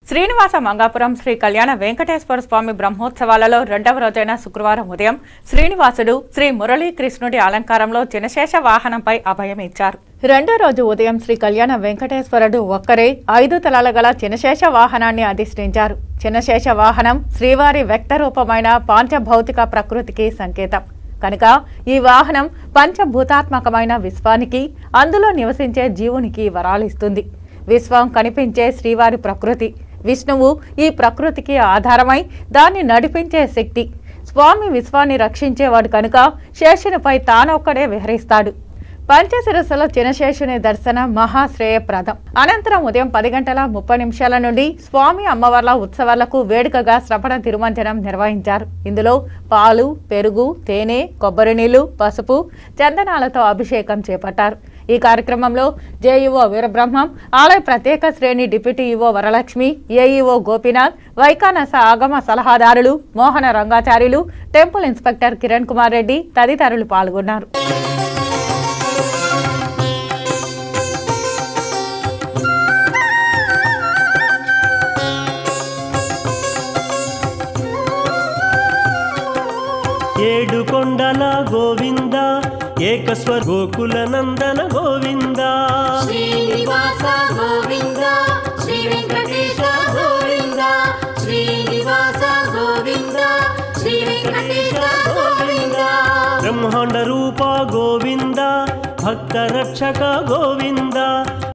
శ్రీనివాస మంగాపురం శ్రీ కళ్యాణ వెంకటేశ్వర స్వామి బ్రహ్మోత్సవాలలో రెండవ రోజైన శుక్రవారం ఉదయం శ్రీనివాసుడు శ్రీ మురళీకృష్ణుడి అలంకారంలో చినశేష వాహనంపై అభయం ఇచ్చారు. రెండో రోజు ఉదయం శ్రీ కళ్యాణ వెంకటేశ్వరుడు ఒక్కరే 5 తలాల గల చినశేష వాహనాన్ని అధిష్ఠించారు. చినశేష వాహనం శ్రీవారి వ్యక్త రూపమైన పాంచభౌతిక ప్రకృతికి సంకేతం కనుక ఈ వాహనం పంచభూతాత్మకమైన విశ్వానికి, అందులో నివసించే జీవునికి వరాలిస్తుంది. విశ్వం కనిపించే శ్రీవారి ప్రకృతి. విష్ణువు ఈ ప్రకృతికి ఆధారమై దాన్ని నడిపించే శక్తి. స్వామి విశ్వాన్ని రక్షించేవాడు కనుక శేషునిపై తానొక్కడే విహరిస్తాడు. పంచశిరస్సుల చినశేషుని దర్శనం మహాశ్రేయప్రదం. అనంతరం ఉదయం 10:30 నుండి స్వామి అమ్మవార్ల ఉత్సవాలకు వేడుకగా శ్రవణ తిరుమంజనం నిర్వహించారు. ఇందులో పాలు, పెరుగు, తేనె, కొబ్బరి నీళ్లు, పసుపు, చందనాలతో అభిషేకం చేపట్టారు. ఈ కార్యక్రమంలో జేఈఓ వీరబ్రహ్మం, ఆలయ ప్రత్యేక శ్రేణి deputy EO Varalakshmi, AEO Gopinath, వైకానస ఆగమ సలహాదారులు మోహన రంగాచార్యులు, టెంపుల్ ఇన్స్పెక్టర్ కిరణ్ కుమార్ రెడ్డి తదితరులు పాల్గొన్నారు. ఏడు కొండల గోవింద, ఏకస్వర గోకుల నందన గోవింద, శ్రీనివాస గోవింద, శ్రీ వెంకటేశ గోవింద, శ్రీనివాస గోవింద, శ్రీ వెంకటేశ గోవింద, బ్రహ్మాండ రూప గోవింద, భక్త రక్షక గోవింద,